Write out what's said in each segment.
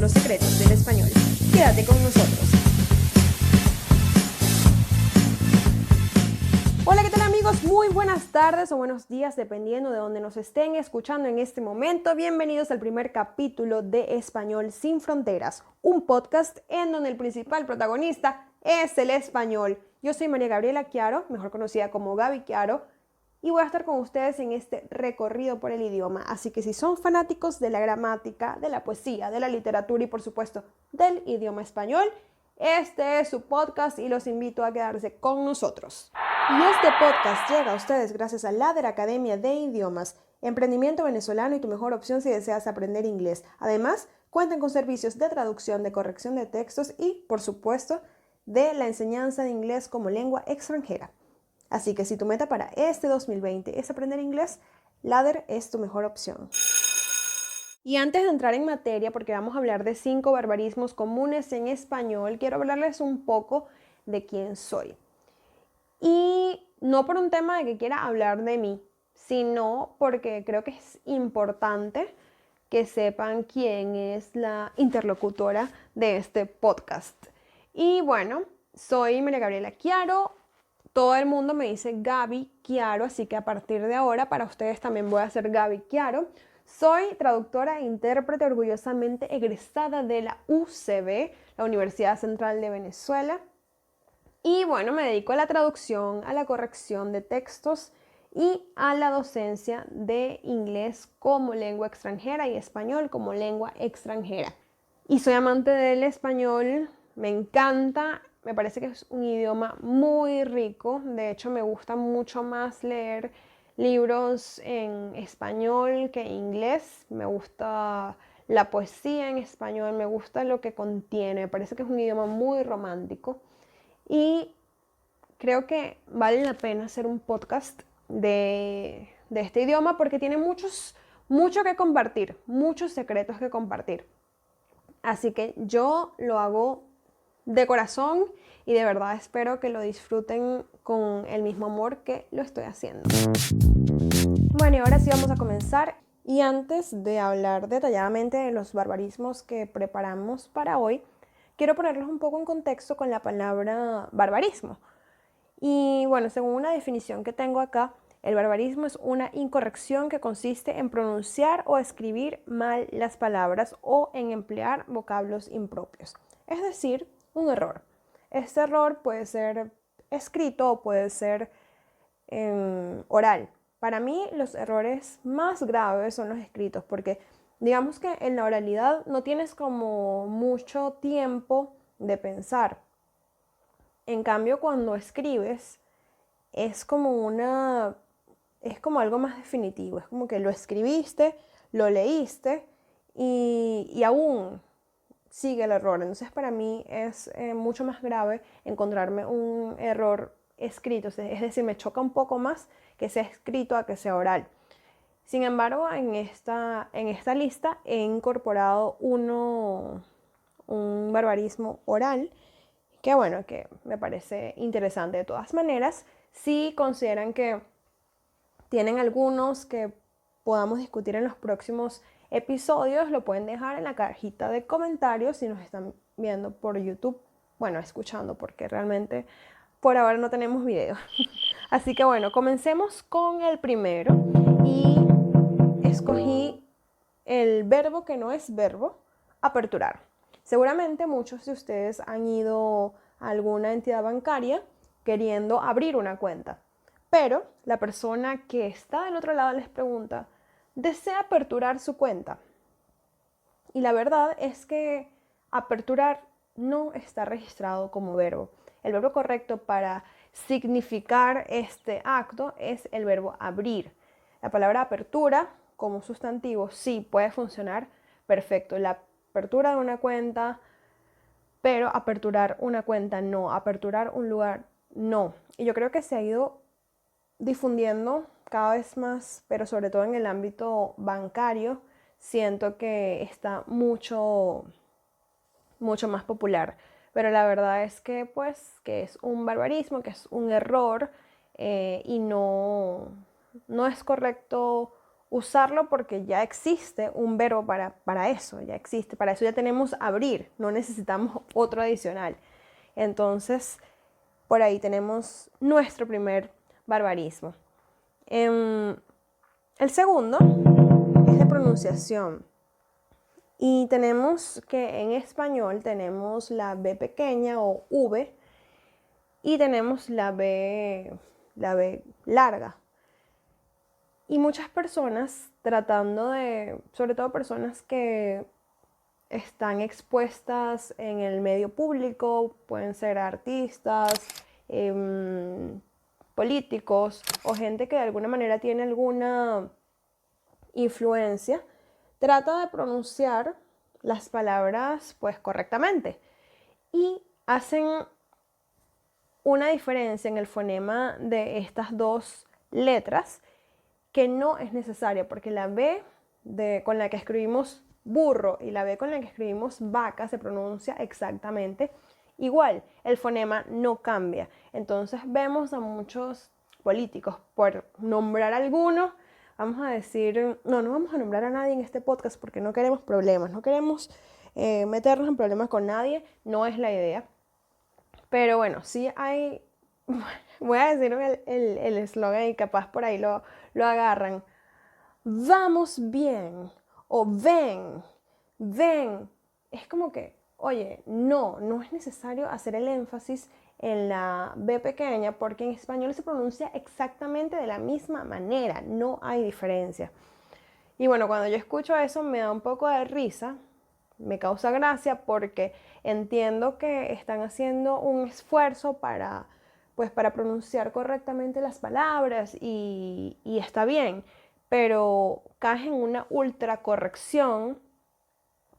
los secretos del español. Quédate con nosotros. Hola, ¿qué tal amigos? Muy buenas tardes o buenos días, dependiendo de donde nos estén escuchando en este momento. Bienvenidos al primer capítulo de Español Sin Fronteras, un podcast en donde el principal protagonista es el español. Yo soy María Gabriela Chiaro, mejor conocida como Gaby Chiaro, y voy a estar con ustedes en este recorrido por el idioma. Así que si son fanáticos de la gramática, de la poesía, de la literatura y por supuesto del idioma español, este es su podcast y los invito a quedarse con nosotros. Y este podcast llega a ustedes gracias a Ladder Academia de Idiomas, emprendimiento venezolano y tu mejor opción si deseas aprender inglés. Además, cuentan con servicios de traducción, de corrección de textos y, por supuesto, de la enseñanza de inglés como lengua extranjera. Así que si tu meta para este 2020 es aprender inglés, Ladder es tu mejor opción. Y antes de entrar en materia, porque vamos a hablar de 5 barbarismos comunes en español, quiero hablarles un poco de quién soy. Y no por un tema de que quiera hablar de mí, sino porque creo que es importante que sepan quién es la interlocutora de este podcast. Y bueno, soy María Gabriela Chiaro. Todo el mundo me dice Gaby Chiaro, así que a partir de ahora para ustedes también voy a ser Gaby Chiaro. Soy traductora e intérprete orgullosamente egresada de la UCB, la Universidad Central de Venezuela. Y bueno, me dedico a la traducción, a la corrección de textos y a la docencia de inglés como lengua extranjera y español como lengua extranjera. Y soy amante del español, me encanta. Me parece que es un idioma muy rico. De hecho, me gusta mucho más leer libros en español que en inglés. Me gusta la poesía en español, me gusta lo que contiene. Me parece que es un idioma muy romántico. Y creo que vale la pena hacer un podcast de este idioma porque tiene mucho que compartir, muchos secretos que compartir. Así que yo lo hago de corazón y de verdad espero que lo disfruten con el mismo amor que lo estoy haciendo. Bueno, y ahora sí vamos a comenzar. Y antes de hablar detalladamente de los barbarismos que preparamos para hoy, quiero ponerlos un poco en contexto con la palabra barbarismo. Y bueno, según una definición que tengo acá, el barbarismo es una incorrección que consiste en pronunciar o escribir mal las palabras o en emplear vocablos impropios. Es decir, un error. Este error puede ser escrito o puede ser oral. Para mí los errores más graves son los escritos porque digamos que en la oralidad no tienes como mucho tiempo de pensar. En cambio, cuando escribes es como algo más definitivo. Es como que lo escribiste, lo leíste y aún sigue el error. Entonces para mí es mucho más grave encontrarme un error escrito. Es decir, me choca un poco más que sea escrito a que sea oral. Sin embargo, en esta lista he incorporado un barbarismo oral que bueno, que me parece interesante de todas maneras. Si consideran que tienen algunos que podamos discutir en los próximos episodios, lo pueden dejar en la cajita de comentarios si nos están viendo por YouTube. Bueno, escuchando porque realmente por ahora no tenemos video. Así que bueno, comencemos con el primero. Y escogí el verbo que no es verbo, aperturar. Seguramente muchos de ustedes han ido a alguna entidad bancaria queriendo abrir una cuenta, pero la persona que está del otro lado les pregunta, ¿desea aperturar su cuenta? Y la verdad es que aperturar no está registrado como verbo. El verbo correcto para significar este acto es el verbo abrir. La palabra apertura como sustantivo sí puede funcionar perfecto. La apertura de una cuenta, pero aperturar una cuenta no, aperturar un lugar no. Y yo creo que se ha ido difundiendo cada vez más, pero sobre todo en el ámbito bancario, siento que está mucho más popular. Pero la verdad es que pues que es un barbarismo, que es un error y no es correcto usarlo porque ya existe un verbo para eso, ya existe, para eso ya tenemos abrir, no necesitamos otro adicional. Entonces, por ahí tenemos nuestro primer barbarismo. El segundo es de pronunciación. Y tenemos que en español tenemos la B pequeña o V y tenemos la B larga. Y muchas personas tratando de, sobre todo personas que están expuestas en el medio público, pueden ser artistas, políticos o gente que de alguna manera tiene alguna influencia, trata de pronunciar las palabras pues correctamente y hacen una diferencia en el fonema de estas dos letras que no es necesaria, porque la B con la que escribimos burro y la B con la que escribimos vaca se pronuncia exactamente igual, el fonema no cambia. Entonces vemos a muchos políticos, por nombrar algunos, vamos a decir, no vamos a nombrar a nadie en este podcast porque no queremos problemas, no queremos meternos en problemas con nadie, no es la idea. Pero bueno, sí hay, voy a decir el eslogan y capaz por ahí lo agarran. Vamos bien o ven. Es como que, oye, no es necesario hacer el énfasis en la B pequeña porque en español se pronuncia exactamente de la misma manera, no hay diferencia. Y bueno, cuando yo escucho eso me da un poco de risa, me causa gracia porque entiendo que están haciendo un esfuerzo para pronunciar correctamente las palabras y está bien, pero cae en una ultra corrección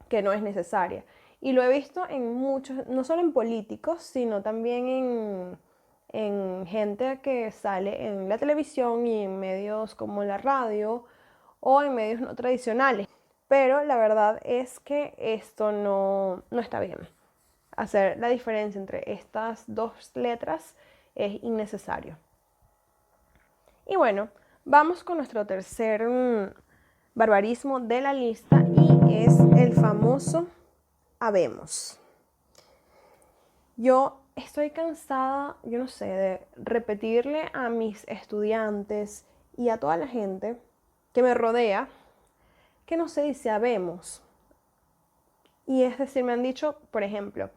que no es necesaria. Y lo he visto en muchos, no solo en políticos, sino también en gente que sale en la televisión y en medios como la radio o en medios no tradicionales. Pero la verdad es que esto no está bien. Hacer la diferencia entre estas dos letras es innecesario. Y bueno, vamos con nuestro tercer barbarismo de la lista y es el famoso habemos. Yo estoy cansada, yo no sé, de repetirle a mis estudiantes y a toda la gente que me rodea que no se dice habemos. Y es decir, me han dicho, por ejemplo,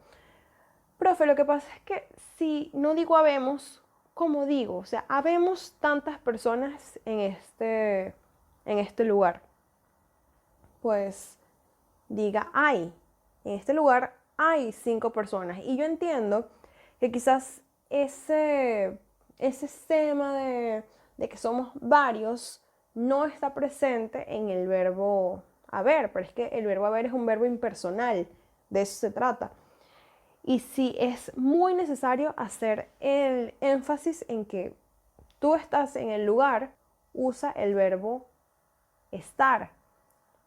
profe, lo que pasa es que si no digo habemos, ¿cómo digo? O sea, habemos tantas personas en este lugar. Pues diga hay. En este lugar hay 5 personas. Y yo entiendo que quizás ese tema de que somos varios no está presente en el verbo haber, pero es que el verbo haber es un verbo impersonal, de eso se trata. Y sí es muy necesario hacer el énfasis en que tú estás en el lugar, usa el verbo estar.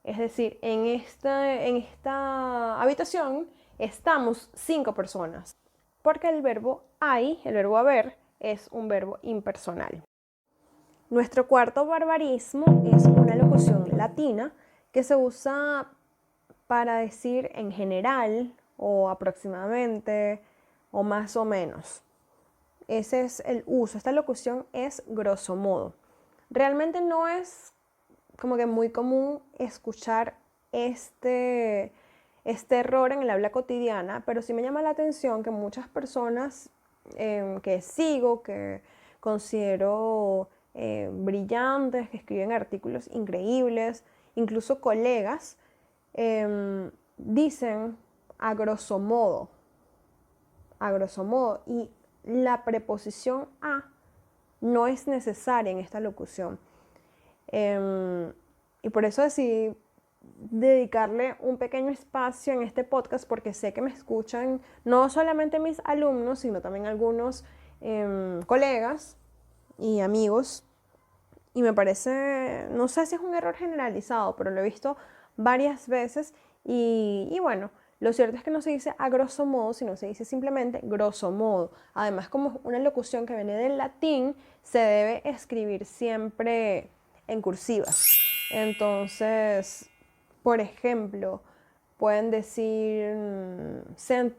Es decir, en esta habitación estamos 5 personas, porque el verbo hay, el verbo haber, es un verbo impersonal. Nuestro cuarto barbarismo es una locución latina que se usa para decir en general o aproximadamente o más o menos. Ese es el uso. Esta locución es grosso modo. Realmente no es como que muy común escuchar este error en el habla cotidiana, pero sí me llama la atención que muchas personas que sigo, que considero brillantes, que escriben artículos increíbles, incluso colegas, dicen a grosso modo, y la preposición a no es necesaria en esta locución. Y por eso decidí dedicarle un pequeño espacio en este podcast porque sé que me escuchan no solamente mis alumnos, sino también algunos colegas y amigos. Y me parece, no sé si es un error generalizado, pero lo he visto varias veces y bueno, lo cierto es que no se dice a grosso modo, sino se dice simplemente grosso modo. Además, como es una locución que viene del latín, se debe escribir siempre en cursivas. Entonces, por ejemplo, pueden decir,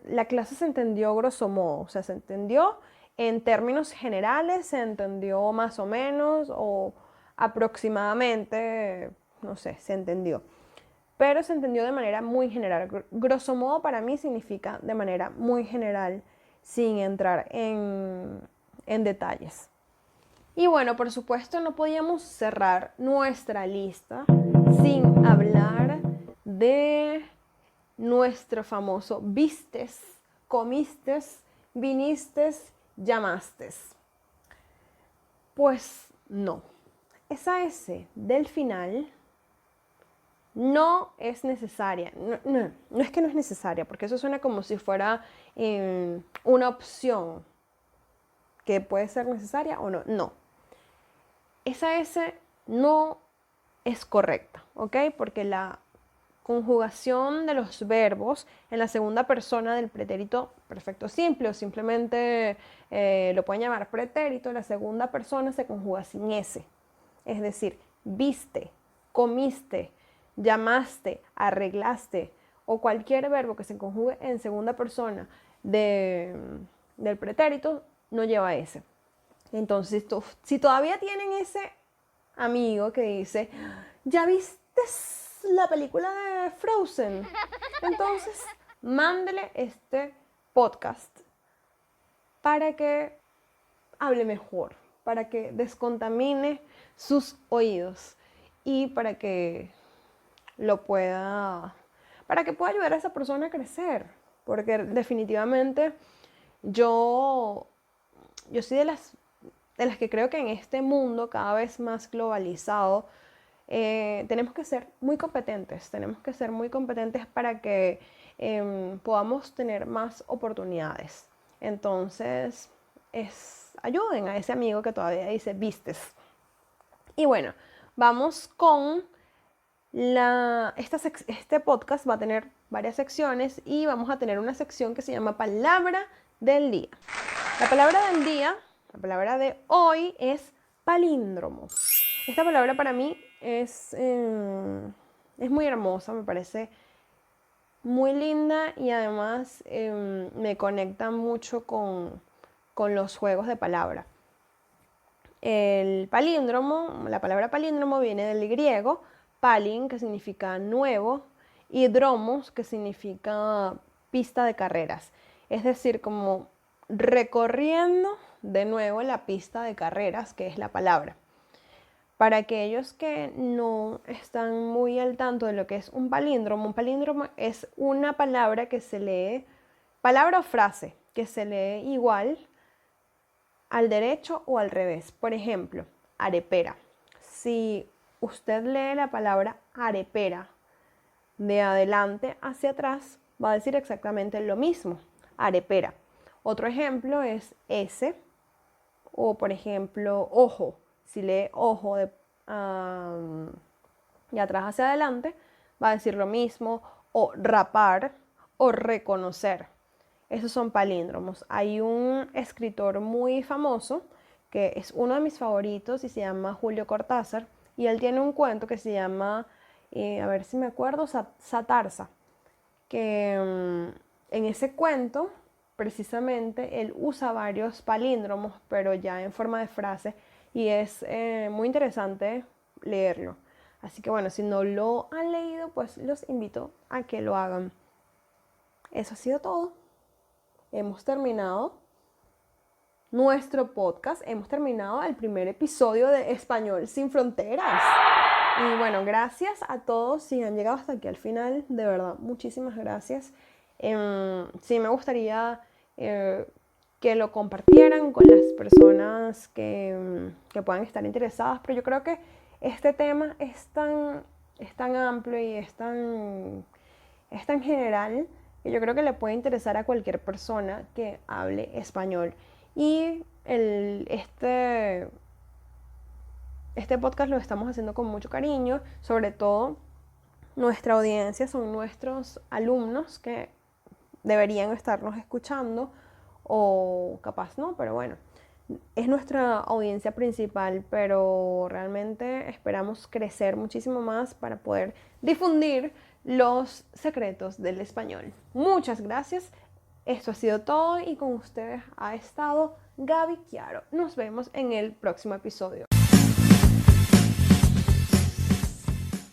la clase se entendió grosso modo, o sea, se entendió en términos generales, se entendió más o menos o aproximadamente, no sé, se entendió. Pero se entendió de manera muy general. Grosso modo para mí significa de manera muy general, sin entrar en detalles. Y bueno, por supuesto no podíamos cerrar nuestra lista sin hablar de nuestro famoso vistes, comistes, vinistes, llamastes. Pues no, esa S del final no es necesaria. No es que no es necesaria, porque eso suena como si fuera una opción que puede ser necesaria o no. No. Esa S no es correcta, ¿ok? Porque la conjugación de los verbos en la segunda persona del pretérito perfecto simple o simplemente lo pueden llamar pretérito, la segunda persona se conjuga sin S. Es decir, viste, comiste, llamaste, arreglaste o cualquier verbo que se conjugue en segunda persona del pretérito no lleva S. Entonces, si todavía tienen ese amigo que dice, ¿ya viste la película de Frozen? Entonces, mándele este podcast para que hable mejor, para que descontamine sus oídos y para que para que pueda ayudar a esa persona a crecer. Porque definitivamente yo soy de las que creo que en este mundo cada vez más globalizado tenemos que ser muy competentes, para que podamos tener más oportunidades. Entonces, ayuden a ese amigo que todavía dice vistes. Y bueno, vamos con este podcast va a tener varias secciones y vamos a tener una sección que se llama Palabra del Día. La palabra del día, la palabra de hoy es palíndromo. Esta palabra para mí es muy hermosa, me parece muy linda y además me conecta mucho con los juegos de palabra. El palíndromo, la palabra palíndromo viene del griego palin, que significa nuevo, y dromos, que significa pista de carreras. Es decir, como recorriendo de nuevo la pista de carreras, que es la palabra. Para aquellos que no están muy al tanto de lo que es un palíndromo es una palabra que se lee, palabra o frase, que se lee igual al derecho o al revés. Por ejemplo, arepera. Si usted lee la palabra arepera de adelante hacia atrás, va a decir exactamente lo mismo, arepera. Otro ejemplo es ese, o por ejemplo, ojo. Si lee ojo de atrás hacia adelante, va a decir lo mismo, o rapar, o reconocer. Esos son palíndromos. Hay un escritor muy famoso, que es uno de mis favoritos y se llama Julio Cortázar, y él tiene un cuento que se llama, a ver si me acuerdo, Satarsa, que en ese cuento, precisamente, él usa varios palíndromos, pero ya en forma de frase, y es muy interesante leerlo. Así que bueno, si no lo han leído, pues los invito a que lo hagan. Eso ha sido todo. Hemos terminado nuestro podcast, hemos terminado el primer episodio de Español Sin Fronteras. Y bueno, gracias a todos si han llegado hasta aquí al final, de verdad, muchísimas gracias. Sí me gustaría que lo compartieran con las personas que puedan estar interesadas, pero yo creo que este tema es tan amplio y es tan general que yo creo que le puede interesar a cualquier persona que hable español. Y este podcast lo estamos haciendo con mucho cariño, sobre todo nuestra audiencia son nuestros alumnos que deberían estarnos escuchando, o capaz no, pero bueno, Es nuestra audiencia principal, pero realmente esperamos crecer muchísimo más para poder difundir los secretos del español. Muchas gracias. Esto ha sido todo y con ustedes ha estado Gaby Chiaro. Nos vemos en el próximo episodio.